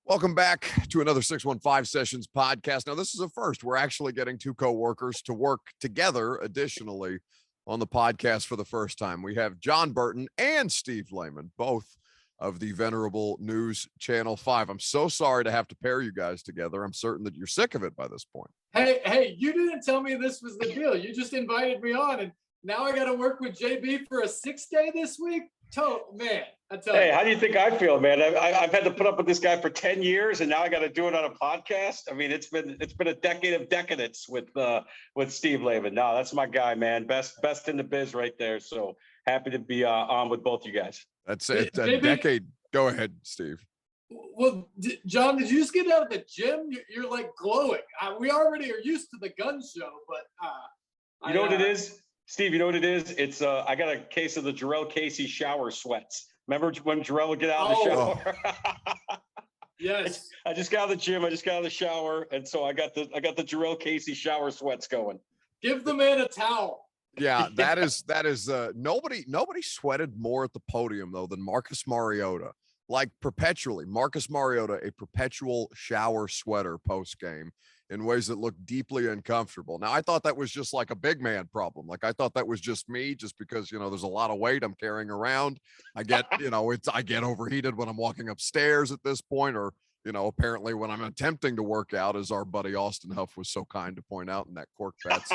Welcome back to another 615 Sessions podcast. Now, this is a first. We're actually getting two co-workers to work together additionally on the podcast for the first time. We have John Burton and Steve Layman, both of the venerable News Channel 5. I'm so sorry to have to pair you guys together. I'm certain that you're sick of it by this point. Hey, you didn't tell me this was the deal. You just invited me on, and now I got to work with JB for a 6th day this week? Man, I tell you. Hey, how do you think I feel, man? I've had to put up with this guy for 10 years, and now I got to do it on a podcast. I mean, it's been a decade of decadence with Steve Layman. No, that's my guy, man. Best in the biz right there. So happy to be on with both you guys. That's it. A decade. Go ahead, Steve. Well, John, did you just get out of the gym? You're like glowing. We already are used to the gun show, but you know what it is, Steve? You know what it is? It's I got a case of the Jarrell Casey shower sweats. Remember when Jarrell would get out of the shower? Yes. I just got out of the gym. I just got out of the shower, and so I got the Jarrell Casey shower sweats going. Give the man a towel. Yeah, that is nobody sweated more at the podium though than Marcus Mariota. Like perpetually, Marcus Mariota, a perpetual shower sweater post game in ways that look deeply uncomfortable. Now, I thought that was just like a big man problem. Like I thought that was just me, just because, there's a lot of weight I'm carrying around. I get, I get overheated when I'm walking upstairs at this point, or, apparently when I'm attempting to work out, as our buddy Austin Huff was so kind to point out in that Cork Bats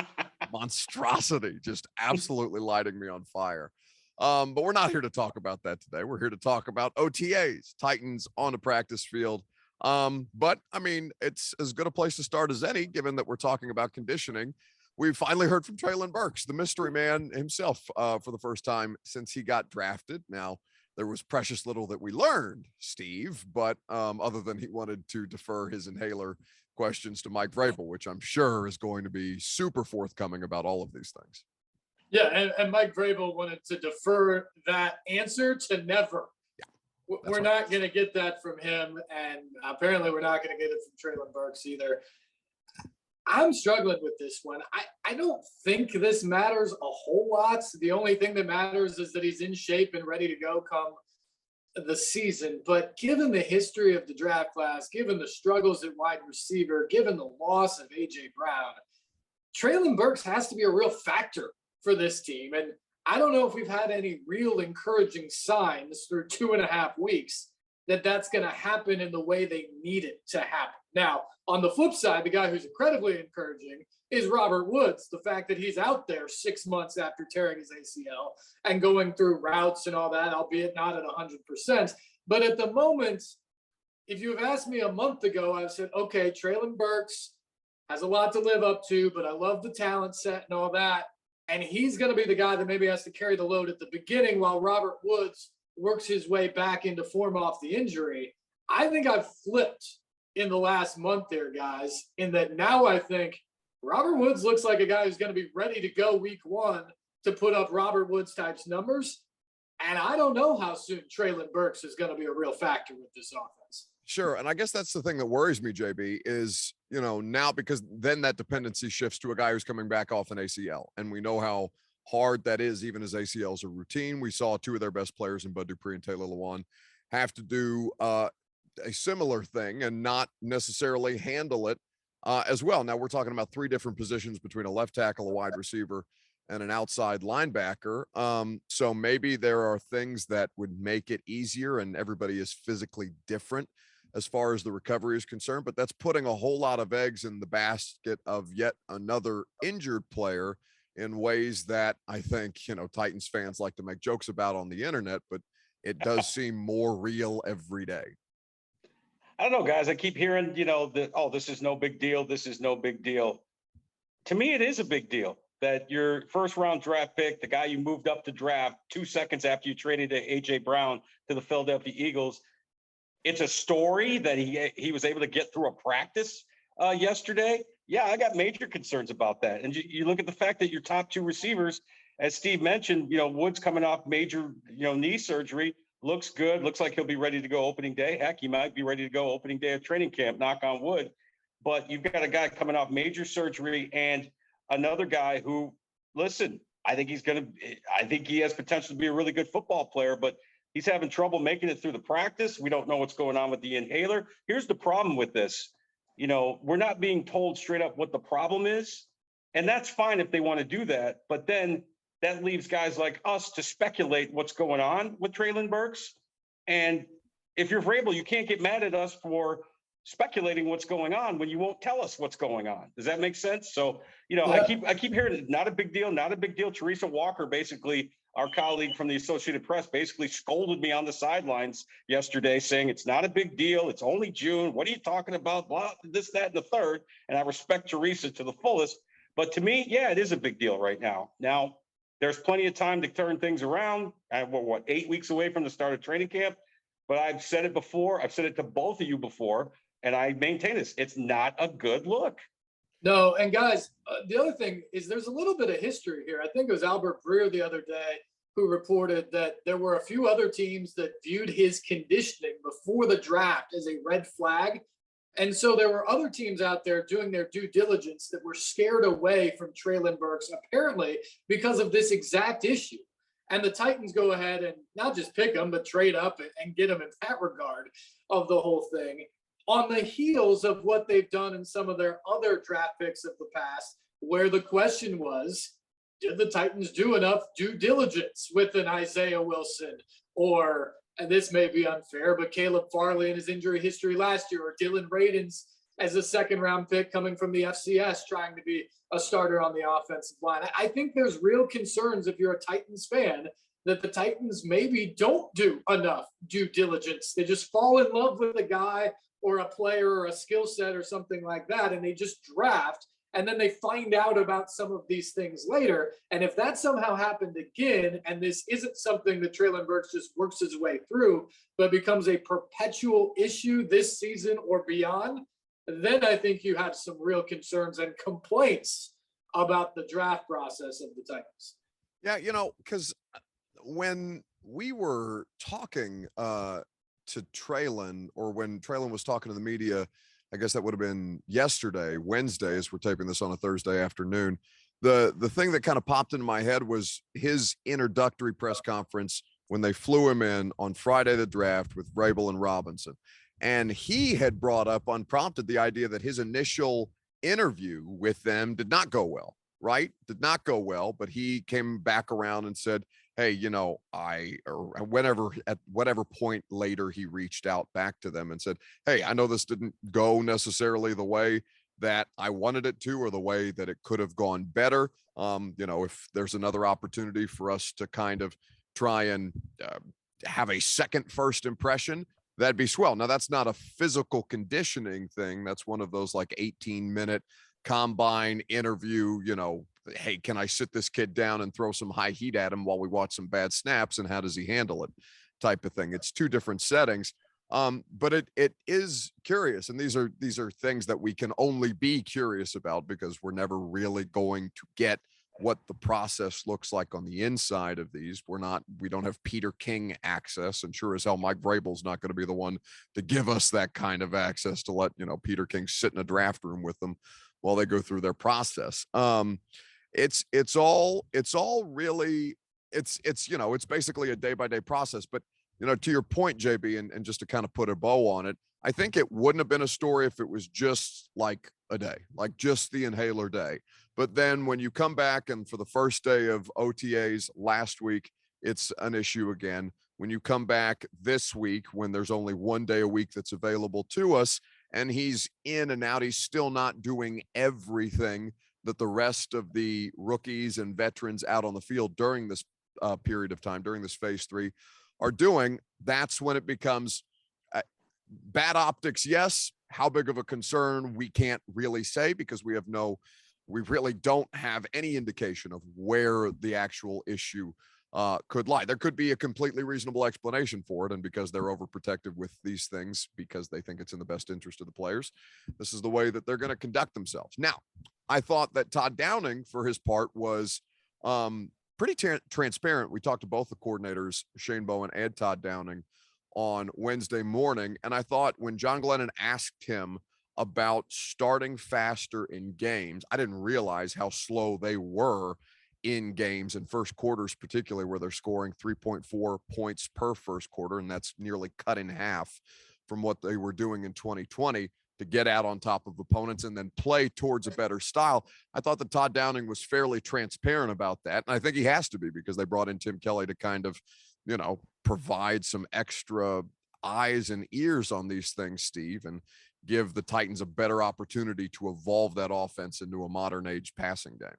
monstrosity, just absolutely lighting me on fire. But we're not here to talk about that today. We're here to talk about OTAs, Titans on the practice field. But I mean, it's as good a place to start as any, given that we're talking about conditioning. We finally heard from Treylon Burks, the mystery man himself, for the first time since he got drafted. Now, there was precious little that we learned, Steve, but other than he wanted to defer his inhaler questions to Mike Vrabel, which I'm sure is going to be super forthcoming about all of these things. Yeah, and Mike Vrabel wanted to defer that answer to never. Yeah, we're not going to get that from him, and apparently we're not going to get it from Treylon Burks either. I'm struggling with this one. I don't think this matters a whole lot. The only thing that matters is that he's in shape and ready to go come the season. But given the history of the draft class, given the struggles at wide receiver, given the loss of A.J. Brown, Treylon Burks has to be a real factor for this team. And I don't know if we've had any real encouraging signs through 2.5 weeks that that's going to happen in the way they need it to happen. Now, on the flip side, the guy who's incredibly encouraging is Robert Woods. The fact that he's out there 6 months after tearing his ACL and going through routes and all that, albeit not at 100%. But at the moment, if you have asked me a month ago, I've said, okay, Treylon Burks has a lot to live up to, but I love the talent set and all that. And he's going to be the guy that maybe has to carry the load at the beginning while Robert Woods works his way back into form off the injury. I think I've flipped in the last month there, guys, in that now I think Robert Woods looks like a guy who's going to be ready to go week 1 to put up Robert Woods types numbers. And I don't know how soon Treylon Burks is going to be a real factor with this offense. Sure. And I guess that's the thing that worries me, JB, is, now because then that dependency shifts to a guy who's coming back off an ACL. And we know how hard that is, even as ACLs are routine. We saw 2 of their best players in Bud Dupree and Taylor Lewan have to do a similar thing and not necessarily handle it as well. Now we're talking about 3 different positions between a left tackle, a wide receiver, and an outside linebacker. So maybe there are things that would make it easier, and everybody is physically different as far as the recovery is concerned, but that's putting a whole lot of eggs in the basket of yet another injured player in ways that I think, Titans fans like to make jokes about on the internet, but it does seem more real every day. I don't know, guys. I keep hearing, this is no big deal. This is no big deal. To me, it is a big deal that your first round draft pick, the guy you moved up to draft 2 seconds after you traded A.J. Brown to the Philadelphia Eagles, it's a story that he was able to get through a practice yesterday. Yeah, I got major concerns about that. And you look at the fact that your top 2 receivers, as Steve mentioned, Woods coming off major, knee surgery, looks good. Looks like he'll be ready to go opening day. Heck, he might be ready to go opening day of training camp, knock on wood. But you've got a guy coming off major surgery and another guy who, listen, I think he has potential to be a really good football player, but He's having trouble making it through the practice. We don't know what's going on with the inhaler. Here's the problem with this. We're not being told straight up what the problem is. And that's fine if they want to do that. But then that leaves guys like us to speculate what's going on with Treylon Burks. And if you're Vrabel, you can't get mad at us for speculating what's going on when you won't tell us what's going on. Does that make sense? So, Yeah. I keep hearing not a big deal, not a big deal. Teresa Walker, basically, our colleague from the Associated Press, basically scolded me on the sidelines yesterday saying it's not a big deal. It's only June. What are you talking about? Blah, this, that, and the third. And I respect Teresa to the fullest. But to me, yeah, it is a big deal right now. Now, there's plenty of time to turn things around. We're 8 weeks away from the start of training camp. But I've said it before. I've said it to both of you before. And I maintain this. It's not a good look. No, and guys, the other thing is there's a little bit of history here. I think it was Albert Breer the other day who reported that there were a few other teams that viewed his conditioning before the draft as a red flag. And so there were other teams out there doing their due diligence that were scared away from Treylon Burks, apparently because of this exact issue. And the Titans go ahead and not just pick him, but trade up and get him in that regard of the whole thing, on the heels of what they've done in some of their other draft picks of the past, where the question was, did the Titans do enough due diligence with an Isaiah Wilson, or, and this may be unfair, but Caleb Farley and his injury history last year, or Dylan Radins as a second-round pick coming from the FCS trying to be a starter on the offensive line. I think there's real concerns if you're a Titans fan that the Titans maybe don't do enough due diligence. They just fall in love with a guy or a player or a skill set or something like that, and they just draft, and then they find out about some of these things later. And if that somehow happened again, and this isn't something that Treylon Burks just works his way through, but becomes a perpetual issue this season or beyond, then I think you have some real concerns and complaints about the draft process of the Titans. Yeah, because when we were talking to Treylon, or when Treylon was talking to the media, I guess that would have been yesterday, Wednesday, as we're taping this on a Thursday afternoon. The thing that kind of popped into my head was his introductory press conference when they flew him in on Friday, the draft, with Vrabel and Robinson. And he had brought up unprompted the idea that his initial interview with them did not go well, right? Did not go well, but he came back around and said, hey, or whenever, at whatever point later, he reached out back to them and said, hey, I know this didn't go necessarily the way that I wanted it to, or the way that it could have gone better. If there's another opportunity for us to kind of try and have a second first impression, that'd be swell. Now, that's not a physical conditioning thing. That's one of those like 18-minute combine interview, hey, can I sit this kid down and throw some high heat at him while we watch some bad snaps, and how does he handle it type of thing. It's two different settings. But it is curious. And these are things that we can only be curious about because we're never really going to get what the process looks like on the inside of these. We don't have Peter King access, and sure as hell Mike Vrabel's not going to be the one to give us that kind of access to let, Peter King sit in a draft room with them while they go through their process. It's all really, it's basically a day-by-day process. But, to your point, JB, and just to kind of put a bow on it, I think it wouldn't have been a story if it was just like a day, like just the inhaler day. But then when you come back and for the first day of OTAs last week, it's an issue again. When you come back this week, when there's only 1 day a week that's available to us, and he's in and out, he's still not doing everything that the rest of the rookies and veterans out on the field during this period of time, during this phase 3 are doing. That's when it becomes bad optics. Yes. How big of a concern, we can't really say, because we really don't have any indication of where the actual issue could lie. There could be a completely reasonable explanation for it. And because they're overprotective with these things, because they think it's in the best interest of the players, this is the way that they're going to conduct themselves. Now, I thought that Todd Downing, for his part, was pretty transparent. We talked to both the coordinators, Shane Bowen and Todd Downing, on Wednesday morning. And I thought when John Glennon asked him about starting faster in games, I didn't realize how slow they were in games and first quarters, particularly where they're scoring 3.4 points per first quarter. And that's nearly cut in half from what they were doing in 2020 to get out on top of opponents and then play towards a better style. I thought that Todd Downing was fairly transparent about that. And I think he has to be, because they brought in Tim Kelly to kind of, provide some extra eyes and ears on these things, Steve, and give the Titans a better opportunity to evolve that offense into a modern age passing game.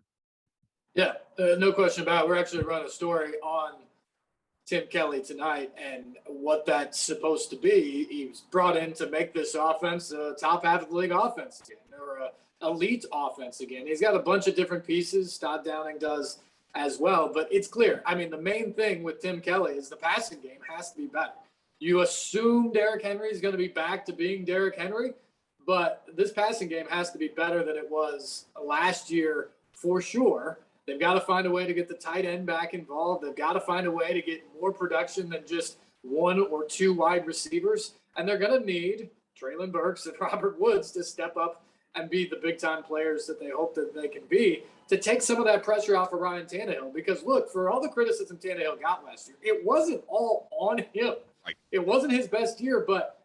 Yeah, no question about it. We're actually running a story on Tim Kelly tonight and what that's supposed to be. He was brought in to make this offense a top half of the league offense again, or a elite offense again. He's got a bunch of different pieces. Todd Downing does as well, but it's clear. I mean, the main thing with Tim Kelly is the passing game has to be better. You assume Derrick Henry is going to be back to being Derrick Henry, but this passing game has to be better than it was last year for sure. They've got to find a way to get the tight end back involved. They've got to find a way to get more production than just one or two wide receivers. And they're going to need Treylon Burks and Robert Woods to step up and be the big-time players that they hope that they can be, to take some of that pressure off of Ryan Tannehill. Because, look, for all the criticism Tannehill got last year, it wasn't all on him. Right. It wasn't his best year, but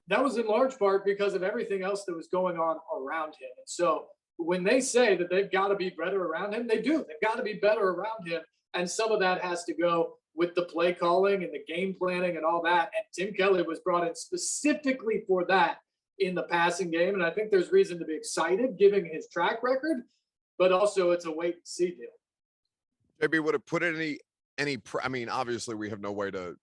that was in large part because of everything else that was going on around him. And so when they say that they've got to be better around him, they do. They've got to be better around him. And some of that has to go with the play calling and the game planning and all that. And Tim Kelly was brought in specifically for that in the passing game. And I think there's reason to be excited given his track record, but also it's a wait and see deal. Maybe would it put I mean, obviously we have no way to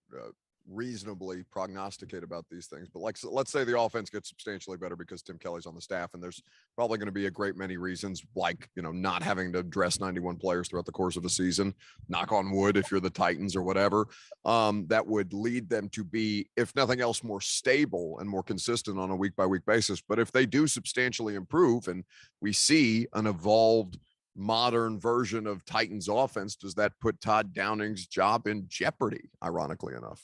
reasonably prognosticate about these things, but let's say the offense gets substantially better because Tim Kelly's on the staff, and there's probably going to be a great many reasons, like, not having to dress 91 players throughout the course of a season, knock on wood if you're the Titans or whatever, that would lead them to be, if nothing else, more stable and more consistent on a week by week basis. But if they do substantially improve and we see an evolved modern version of Titans offense, does that put Todd Downing's job in jeopardy, ironically enough?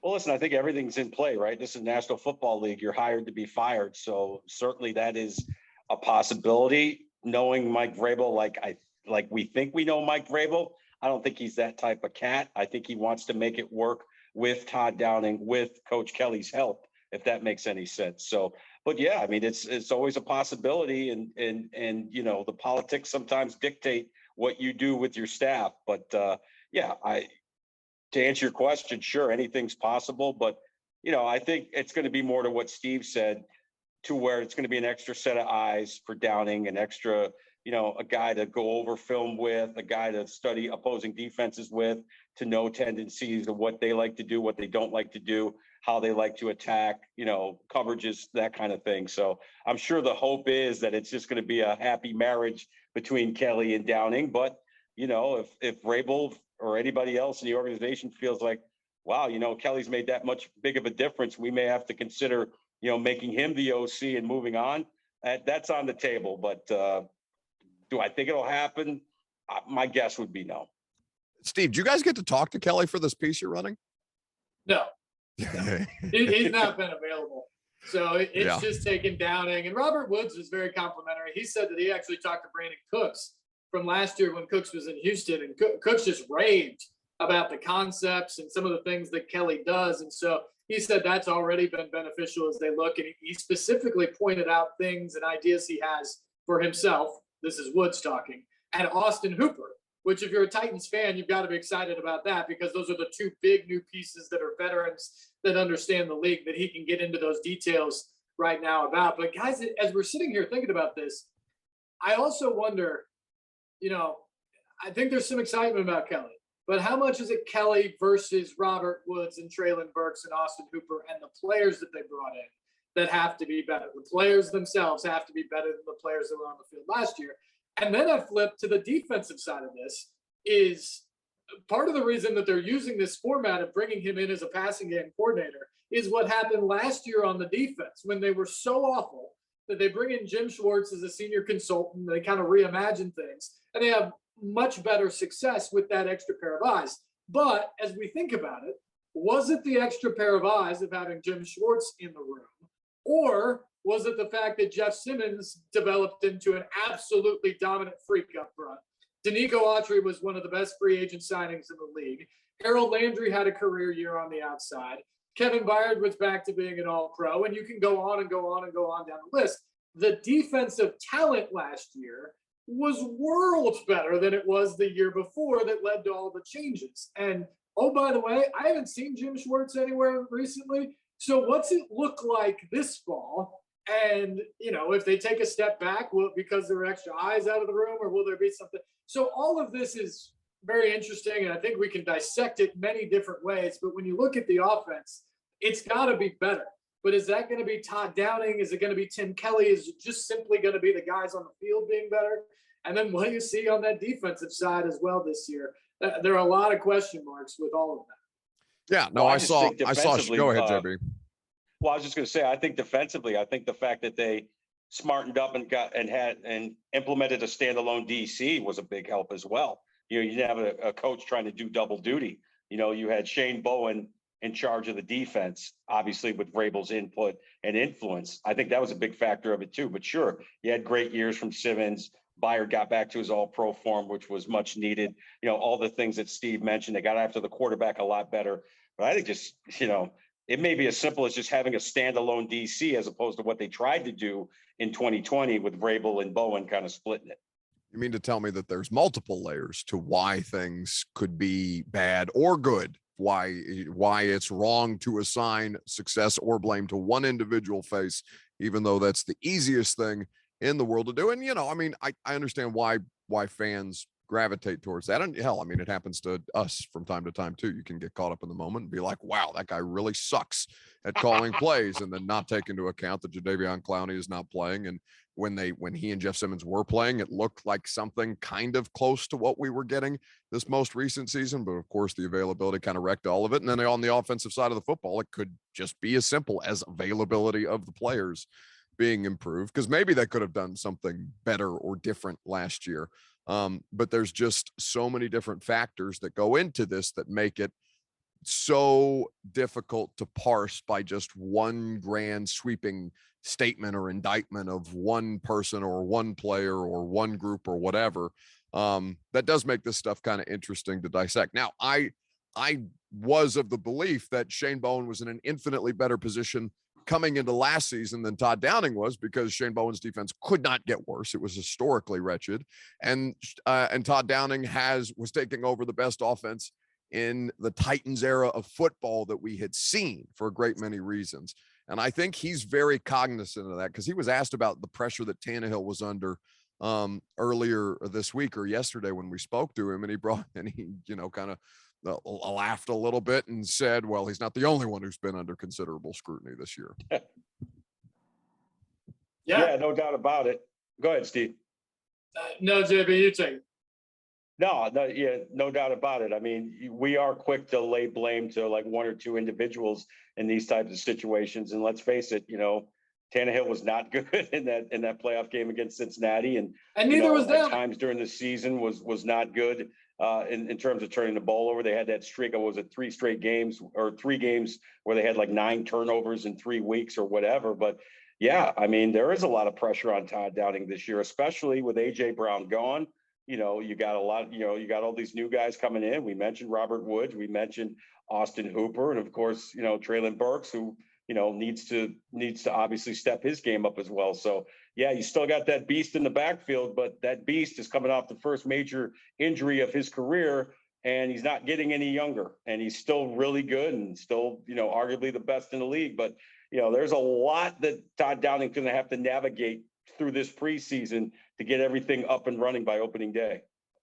Well, listen, I think everything's in play, right? This is National Football League. You're hired to be fired. So certainly that is a possibility. Knowing Mike Vrabel, like we think we know Mike Vrabel, I don't think he's that type of cat. I think he wants to make it work with Todd Downing, with Coach Kelly's help, if that makes any sense. So, but yeah, I mean, it's always a possibility, and the politics sometimes dictate what you do with your staff. But to answer your question, sure, anything's possible. But, I think it's going to be more to what Steve said, to where it's going to be an extra set of eyes for Downing, an extra, a guy to go over film with, a guy to study opposing defenses with, to know tendencies of what they like to do, what they don't like to do, how they like to attack, coverages, that kind of thing. So I'm sure the hope is that it's just going to be a happy marriage between Kelly and Downing. But, if Vrabel or anybody else in the organization feels like, wow, Kelly's made that much big of a difference, we may have to consider, making him the OC and moving on. That's on the table. But do I think it'll happen? My guess would be no. Steve, do you guys get to talk to Kelly for this piece you're running? No. He's not been available. So it's just taken Downing. And Robert Woods was very complimentary. He said that he actually talked to Brandon Cooks from last year when Cooks was in Houston, and Cooks just raved about the concepts and some of the things that Kelly does. And so he said that's already been beneficial as they look. And he specifically pointed out things and ideas he has for himself. This is Woods talking, and Austin Hooper, which if you're a Titans fan, you've got to be excited about that, because those are the two big new pieces that are veterans that understand the league, that he can get into those details right now about. But guys, as we're sitting here thinking about this, I also wonder, I think there's some excitement about Kelly, but how much is it Kelly versus Robert Woods and Treylon Burks and Austin Hooper and the players that they brought in that have to be better? The players themselves have to be better than the players that were on the field last year. And then I flip to the defensive side of this. Is part of the reason that they're using this format of bringing him in as a passing game coordinator is what happened last year on the defense when they were so awful that they bring in Jim Schwartz as a senior consultant. They kind of reimagine things, and they have much better success with that extra pair of eyes. But as we think about it, was it the extra pair of eyes of having Jim Schwartz in the room, or was it the fact that Jeff Simmons developed into an absolutely dominant freak up front, Danico Autry was one of the best free agent signings in the league. Harold Landry had a career year on the outside. Kevin Byard was back to being an all-pro, and you can go on and go on and go on down the list. The defensive talent last year was worlds better than it was the year before that led to all the changes. And, oh, by the way, I haven't seen Jim Schwartz anywhere recently. So what's it look like this fall? And, you know, if they take a step back, will it because there are extra eyes out of the room, or will there be something? So all of this is very interesting, and I think we can dissect it many different ways. But when you look at the offense, it's got to be better. But is that going to be Todd Downing? Is it going to be Tim Kelly? Is it just simply going to be the guys on the field being better? And then what do you see on that defensive side as well this year? There are a lot of question marks with all of that. Yeah, no, Well, I saw. Go ahead, JB. Well, I was just going to say, I think defensively, I think the fact that they smartened up and implemented a standalone DC was a big help as well. You know, you didn't have a coach trying to do double duty. You know, you had Shane Bowen in charge of the defense, obviously with Vrabel's input and influence. I think that was a big factor of it too. But sure, you had great years from Simmons. Byard got back to his all-pro form, which was much needed. You know, all the things that Steve mentioned, they got after the quarterback a lot better. But I think just, you know, it may be as simple as just having a standalone DC as opposed to what they tried to do in 2020 with Vrabel and Bowen kind of splitting it. You mean to tell me that there's multiple layers to why things could be bad or good? Why it's wrong to assign success or blame to one individual face, even though that's the easiest thing in the world to do. And, you know, I mean, I understand why fans gravitate towards that. And hell, I mean, it happens to us from time to time too. You can get caught up in the moment and be like, wow, that guy really sucks at calling plays, and then not take into account that Jadeveon Clowney is not playing. And when he and Jeff Simmons were playing, it looked like something kind of close to what we were getting this most recent season. But of course, the availability kind of wrecked all of it. And then on the offensive side of the football, it could just be as simple as availability of the players being improved, because maybe they could have done something better or different last year. But there's just so many different factors that go into this that make it so difficult to parse by just one grand sweeping statement or indictment of one person or one player or one group or whatever. That does make this stuff kind of interesting to dissect. Now, I was of the belief that Shane Bowen was in an infinitely better position coming into last season than Todd Downing was, because Shane Bowen's defense could not get worse. It was historically wretched. And Todd Downing was taking over the best offense in the Titans era of football that we had seen for a great many reasons. And I think he's very cognizant of that, because he was asked about the pressure that Tannehill was under earlier this week or yesterday when we spoke to him, and he you know, kind of laughed a little bit and said, well, he's not the only one who's been under considerable scrutiny this year. Yeah, no doubt about it. Go ahead, Steve. No, JB, you take it. No doubt about it. I mean, we are quick to lay blame to like one or two individuals in these types of situations. And let's face it, you know, Tannehill was not good in that playoff game against Cincinnati, and neither was Downing. At times during the season was not good in terms of turning the ball over. They had that streak of, was it 3 games where they had like 9 turnovers in 3 weeks or whatever. But yeah, I mean, there is a lot of pressure on Todd Downing this year, especially with AJ Brown gone. You know, you got all these new guys coming in. We mentioned Robert Woods, we mentioned Austin Hooper, and of course, you know, Treylon Burks, who, you know, needs to obviously step his game up as well. So yeah, you still got that beast in the backfield, but that beast is coming off the first major injury of his career, and he's not getting any younger, and he's still really good and still, you know, arguably the best in the league. But, you know, there's a lot that Todd Downing's going to have to navigate through this preseason to get everything up and running by opening day.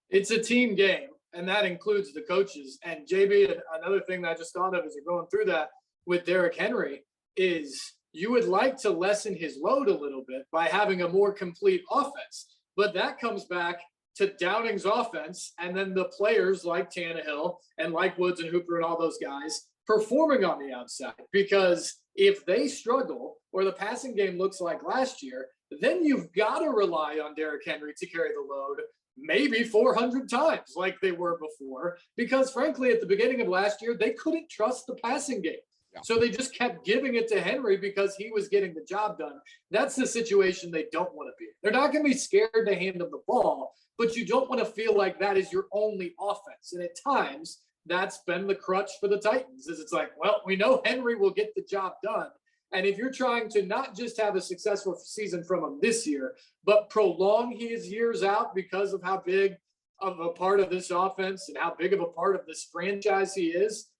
It's a team game, and that includes the coaches. And JB, another thing that I just thought of as you're going through that with Derrick Henry is you would like to lessen his load a little bit by having a more complete offense. But that comes back to Downing's offense, and then the players like Tannehill and like Woods and Hooper and all those guys performing on the outside. Because if they struggle or the passing game looks like last year, then you've got to rely on Derrick Henry to carry the load maybe 400 times like they were before, because frankly, at the beginning of last year, they couldn't trust the passing game. Yeah. So they just kept giving it to Henry because he was getting the job done. That's the situation they don't want to be in. They're not going to be scared to hand him the ball, but you don't want to feel like that is your only offense. And at times, that's been the crutch for the Titans. Is it's like, well, we know Henry will get the job done. And if you're trying to not just have a successful season from him this year, but prolong his years out because of how big of a part of this offense and how big of a part of this franchise he is,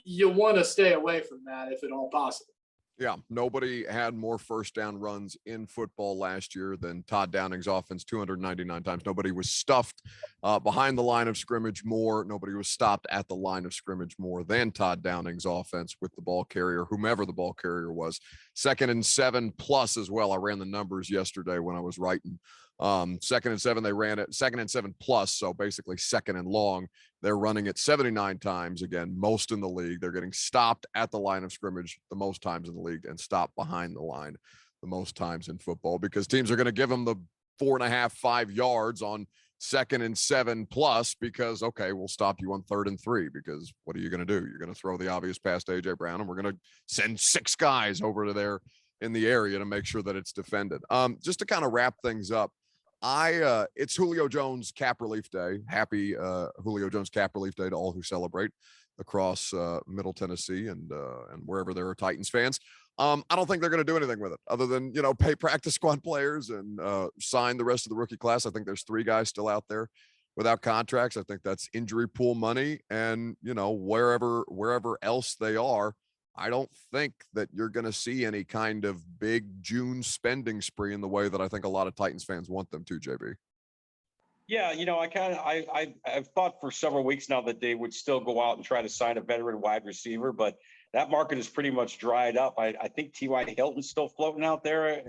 you want to stay away from that if at all possible. Yeah, nobody had more first down runs in football last year than Todd Downing's offense, 299 times. Nobody was stuffed behind the line of scrimmage more. Nobody was stopped at the line of scrimmage more than Todd Downing's offense with the ball carrier, whomever the ball carrier was. 2nd and 7 plus as well. I ran the numbers yesterday when I was writing. 2nd and 7, they ran it 2nd and 7 plus. So basically 2nd and long, they're running it 79 times. Again, most in the league. They're getting stopped at the line of scrimmage the most times in the league and stopped behind the line the most times in football, because teams are going to give them the 4.5, 5 yards on 2nd and 7 plus because, okay, we'll stop you on 3rd and 3 because what are you going to do? You're going to throw the obvious pass to A.J. Brown, and we're going to send 6 guys over to there in the area to make sure that it's defended. Just to kind of wrap things up, it's Julio Jones Cap Relief Day. Happy Julio Jones Cap Relief Day to all who celebrate across Middle Tennessee and wherever there are Titans fans. I don't think they're going to do anything with it other than, pay practice squad players and sign the rest of the rookie class. I think there's 3 guys still out there without contracts. I think that's injury pool money, and wherever else they are, I don't think that you're going to see any kind of big June spending spree in the way that I think a lot of Titans fans want them to, JB. Yeah, I've thought for several weeks now that they would still go out and try to sign a veteran wide receiver, but that market is pretty much dried up. I think T.Y. Hilton's still floating out there.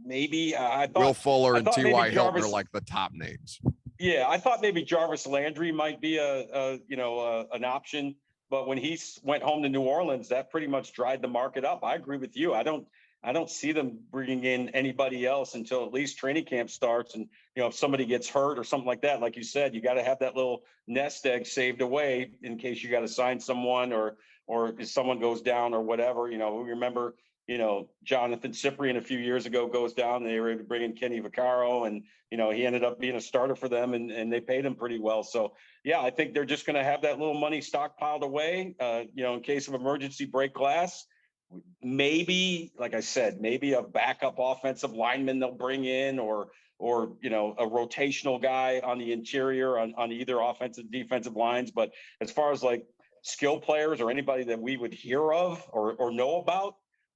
Maybe Will Fuller and T.Y. Hilton are like the top names. Yeah, I thought maybe Jarvis Landry might be an option. But when he went home to New Orleans, that pretty much dried the market up. I agree with you. I don't see them bringing in anybody else until at least training camp starts. And, if somebody gets hurt or something like that, like you said, you got to have that little nest egg saved away in case you got to sign someone or if someone goes down or whatever. We remember, Jonathan Cyprien a few years ago goes down, and they were able to bring in Kenny Vaccaro, and, he ended up being a starter for them, and they paid him pretty well. So, yeah, I think they're just going to have that little money stockpiled away, in case of emergency break glass. Maybe, like I said, maybe a backup offensive lineman they'll bring in or a rotational guy on the interior on either offensive defensive lines. But as far as like skill players or anybody that we would hear of or know about,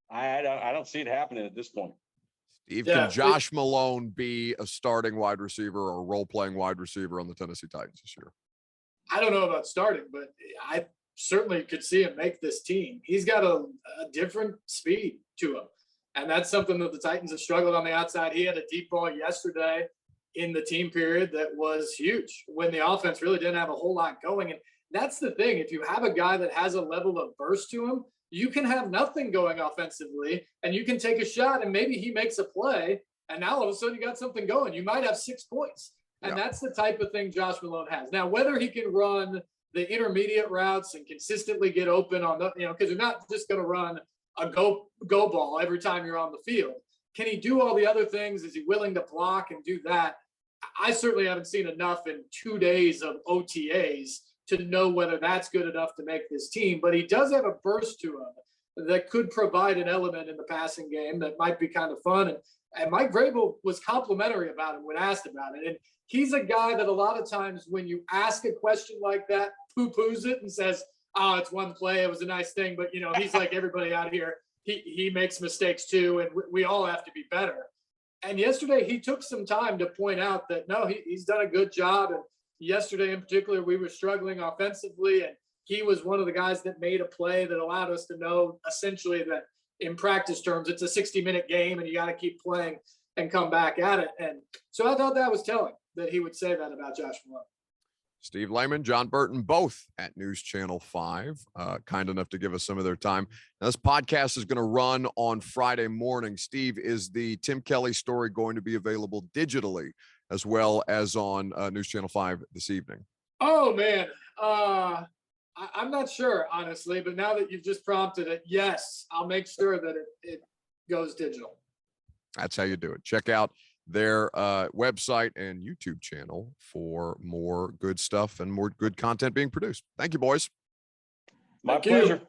I don't see it happening at this point. Steve, can Josh Malone be a starting wide receiver or role-playing wide receiver on the Tennessee Titans this year? I don't know about starting, but I certainly could see him make this team. He's got a different speed to him, and that's something that the Titans have struggled on the outside. He had a deep ball yesterday in the team period that was huge when the offense really didn't have a whole lot going. And that's the thing. If you have a guy that has a level of burst to him, you can have nothing going offensively, and you can take a shot, and maybe he makes a play, and now all of a sudden you got something going. You might have 6 points, and that's the type of thing Josh Malone has. Now, whether he can run the intermediate routes and consistently get open on the, because you're not just going to run a go ball every time you're on the field. Can he do all the other things? Is he willing to block and do that? I certainly haven't seen enough in 2 days of OTAs to know whether that's good enough to make this team, but he does have a burst to him that could provide an element in the passing game that might be kind of fun. And Mike Vrabel was complimentary about him when asked about it. And he's a guy that a lot of times when you ask a question like that, poo-poos it and says, oh, it's one play, it was a nice thing. But, he's like everybody out here. He makes mistakes too, and we all have to be better. And yesterday he took some time to point out that, no, he's done a good job. And yesterday in particular, we were struggling offensively, and he was one of the guys that made a play that allowed us to know essentially that in practice terms, it's a 60-minute game and you got to keep playing and come back at it. And so I thought that was telling that he would say that about Josh Malone. Steve Layman, John Burton, both at News Channel 5, kind enough to give us some of their time. Now, this podcast is going to run on Friday morning. Steve, is the Tim Kelly story going to be available digitally as well as on News Channel 5 this evening? Oh, man. I'm not sure, honestly, but now that you've just prompted it, yes, I'll make sure that it goes digital. That's how you do it. Check out their website and YouTube channel for more good stuff and more good content being produced. Thank you, boys. My Thank you. pleasure.